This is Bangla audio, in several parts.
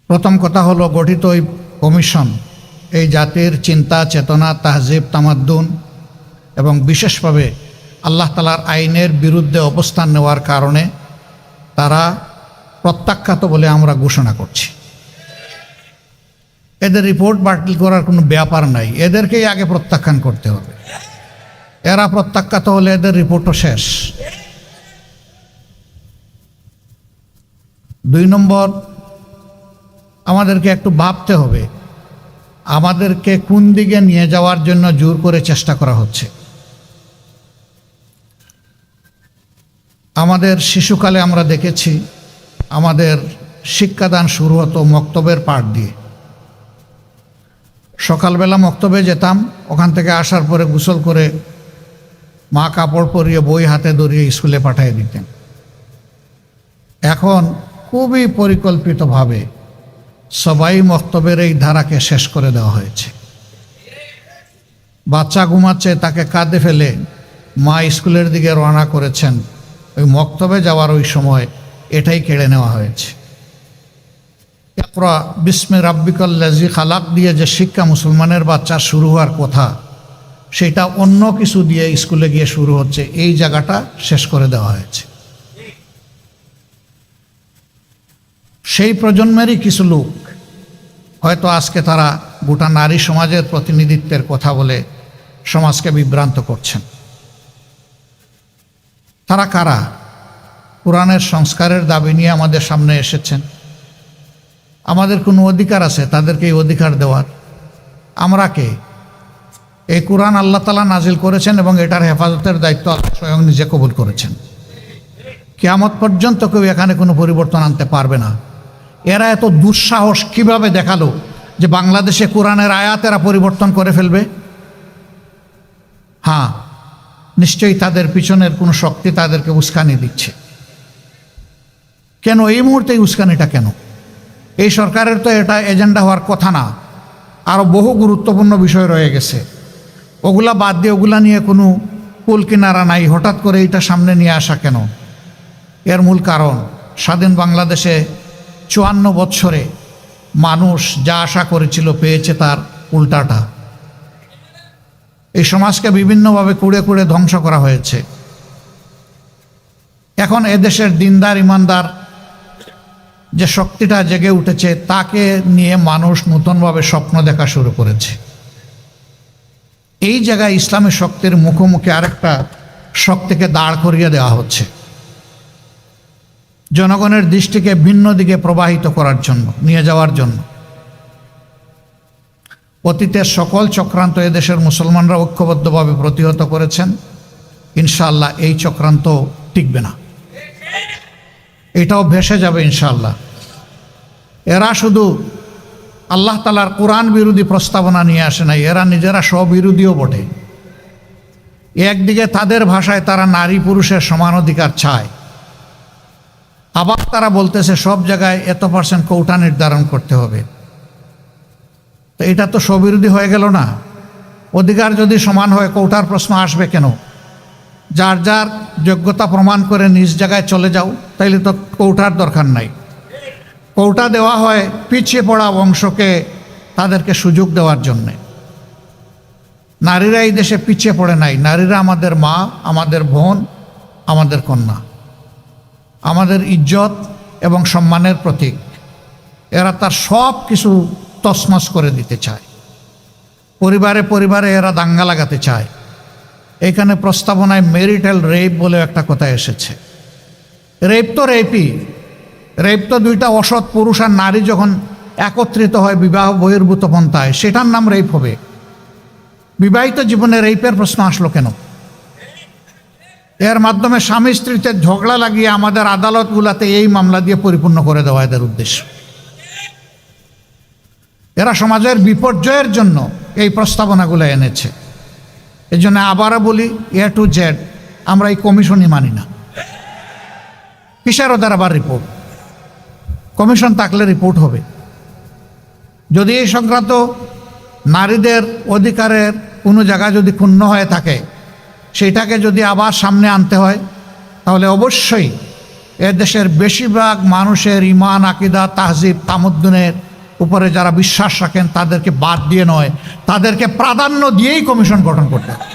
প্রথম কথা হলো, গঠিত এই কমিশন এই জাতির চিন্তা চেতনা, তাহজিব, তামাদ্দুন এবং বিশেষভাবে আল্লাহ তাআলার আইনের বিরুদ্ধে অবস্থান নেওয়ার কারণে তারা প্রত্যাখ্যাত বলে আমরা ঘোষণা করছি। এদের রিপোর্ট বাতিল করার কোনো ব্যাপার নাই, এদেরকেই আগে প্রত্যাখ্যান করতে হবে। এরা প্রত্যাখ্যাত হলে এদের রিপোর্টও শেষ। 2 নম্বর, আমাদেরকে একটু ভাবতে হবে আমাদেরকে কোন দিকে নিয়ে যাওয়ার জন্য জোর করে চেষ্টা করা হচ্ছে। আমাদের শিশুকালে আমরা দেখেছি আমাদের শিক্ষাদান শুরু হতো মক্তবের পাঠ দিয়ে। সকালবেলা মক্তবে যেতাম, ওখান থেকে আসার পরে গোসল করে মা কাপড় পরিয়ে বই হাতে ধরিয়ে স্কুলে পাঠিয়ে দিতেন। এখন খুবই পরিকল্পিতভাবে সবাই মক্তবের এই ধারাকে শেষ করে দেওয়া হয়েছে। বাচ্চা ঘুমাচ্ছে, তাকে কাঁধে ফেলে মা স্কুলের দিকে রওনা করেছেন, ওই মক্তবে যাওয়ার ওই সময় এটাই কেড়ে নেওয়া হয়েছে। ইকরা বিস্মি রাব্বিকাল্লাযী খালাক দিয়ে যে শিক্ষা মুসলমানের বাচ্চার শুরু হওয়ার কথা, সেটা অন্য কিছু দিয়ে স্কুলে গিয়ে শুরু হচ্ছে। এই জায়গাটা শেষ করে দেওয়া হয়েছে। সেই প্রজন্মেরই কিছু লোক হয়তো আজকে তারা গোটা নারী সমাজের প্রতিনিধিত্বের কথা বলে সমাজকে বিভ্রান্ত করছেন। তারা কারা? কোরআনের সংস্কারের দাবি নিয়ে আমাদের সামনে এসেছেন। আমাদের কোনো অধিকার আছে তাদেরকে এই অধিকার দেওয়ার? আমরা কে? এই কোরআন আল্লাহ তাআলা নাজিল করেছেন এবং এটার হেফাজতের দায়িত্ব আল্লাহ স্বয়ং নিজে কবুল করেছেন। কিয়ামত পর্যন্ত কেউ এখানে কোনো পরিবর্তন আনতে পারবে না। এরা এত দুঃসাহস কিভাবে দেখালো যে বাংলাদেশে কোরআনের আয়াত এরা পরিবর্তন করে ফেলবে? হ্যাঁ, নিশ্চয়ই তাদের পিছনের কোনো শক্তি তাদেরকে উস্কানি দিচ্ছে। কেন এই মুহূর্তে এই উস্কানিটা কেন? এই সরকারের তো এটা এজেন্ডা হওয়ার কথা না। আরও বহু গুরুত্বপূর্ণ বিষয় রয়ে গেছে, ওগুলা বাদ দিয়ে ওগুলা নিয়ে কোনো কুল কিনারা নাই। হঠাৎ করে এটা সামনে নিয়ে আসা কেন? এর মূল কারণ, স্বাধীন বাংলাদেশে 54 বৎসরে মানুষ যা আশা করেছিল পেয়েছে তার উল্টাটা। এই সমাজকে বিভিন্নভাবে কুড়ে কুড়ে ধ্বংস করা হয়েছে। এখন এদেশের দিনদার ইমানদার যে শক্তিটা জেগে উঠেছে, তাকে নিয়ে মানুষ নতুনভাবে স্বপ্ন দেখা শুরু করেছে। এই জায়গায় ইসলামী শক্তির মুখোমুখি আরেকটা শক্তিকে দাঁড় করিয়ে দেওয়া হচ্ছে, জনগণের দৃষ্টিকে ভিন্ন দিকে প্রবাহিত করার জন্য, নিয়ে যাওয়ার জন্য। অতীতের সকল চক্রান্ত এদেশের মুসলমানরা ঐক্যবদ্ধভাবে প্রতিহত করেছেন। ইনশাআল্লাহ এই চক্রান্ত টিকবে না, এটাও ভেসে যাবে ইনশাআল্লাহ। এরা শুধু আল্লাহ তাআলার কোরআন বিরোধী প্রস্তাবনা নিয়ে আসে নাই, এরা নিজেরা স্ববিরোধীও বটে। একদিকে তাদের ভাষায় তারা নারী পুরুষের সমান অধিকার চায়, আবার তারা বলতেছে সব জায়গায় এত % কোটা নির্ধারণ করতে হবে। তো এটা তো স্ববিরোধী হয়ে গেল না? অধিকার যদি সমান হয় কোটার প্রশ্ন আসবে কেন? যার যার যোগ্যতা প্রমাণ করে নিজ জায়গায় চলে যাও, তাইলে তো কোটার দরকার নাই। কোটা দেওয়া হয় পিছিয়ে পড়া বংশকে তাদেরকে সুযোগ দেওয়ার জন্যে। নারীরা এই দেশে পিছিয়ে পড়ে নাই। নারীরা আমাদের মা, আমাদের বোন, আমাদের কন্যা, আমাদের ইজ্জত এবং সম্মানের প্রতীক। এরা তার সব কিছু তছনছ করে দিতে চায়। পরিবারে পরিবারে এরা দাঙ্গা লাগাতে চায়। এখানে প্রস্তাবনায় ম্যারিটাল রেপ বলে একটা কথা এসেছে। রেপ তো রেপই, রেপ তো দুইটা অসৎ পুরুষ আর নারী যখন একত্রিত হয় বিবাহ বহির্ভূত পন্থায়, সেটার নাম রেপ হবে। বিবাহিত জীবনে রেপের প্রশ্ন আসলো কেন? এর মাধ্যমে স্বামী স্ত্রীতে ঝগড়া লাগিয়ে আমাদের আদালতগুলোতে এই মামলা দিয়ে পরিপূর্ণ করে দেওয়া এদের উদ্দেশ্য। এরা সমাজের বিপর্যয়ের জন্য এই প্রস্তাবনাগুলো এনেছে। এই জন্য আবারও বলি, A to Z আমরা এই কমিশনই মানি না। কিসের ওদের আবার রিপোর্ট? কমিশন থাকলে রিপোর্ট হবে। যদি এই সংক্রান্ত নারীদের অধিকারের কোনো জায়গা যদি ক্ষুণ্ণ হয়ে থাকে, সেইটাকে যদি আবার সামনে আনতে হয়, তাহলে অবশ্যই এদেশের বেশিরভাগ মানুষের ইমান, আকিদা, তাহজিব, তামদ্দুনের উপরে যারা বিশ্বাস রাখেন তাদেরকে বাদ দিয়ে নয়, তাদেরকে প্রাধান্য দিয়েই কমিশন গঠন করতে হবে।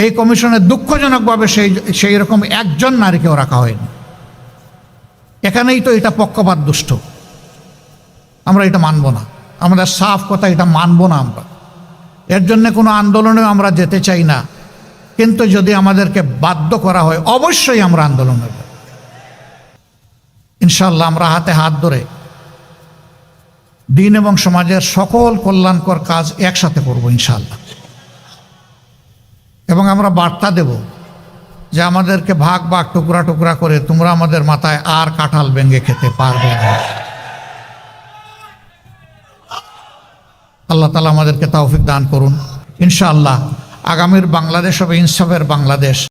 এই কমিশনে দুঃখজনকভাবে সেই রকম একজন নারীকেও রাখা হয়নি। এখানেই তো এটা পক্ষপাত দুষ্ট। আমরা এটা মানব না, আমাদের সাফ কথা, এটা মানব না আমরা। এর জন্য কোনো আন্দোলনেও আমরা যেতে চাই না, কিন্তু যদি আমাদেরকে বাধ্য করা হয় অবশ্যই আমরা আন্দোলন করব ইনশাআল্লাহ। আমরা হাতে হাত ধরে দিন এবং সমাজের সকল কল্যাণকর কাজ একসাথে করব ইনশাআল্লাহ। এবং আমরা বার্তা দেব যে আমাদেরকে ভাগ ভাগ, টুকরা টুকরা করে তোমরা আমাদের মাথায় আর কাঁঠাল ভেঙে খেতে পারবে না। আল্লাহ তাআলা আমাদেরকে তৌফিক দান করুন ইনশাআল্লাহ। আগামীর বাংলাদেশ হবে ইনসাফের বাংলাদেশ।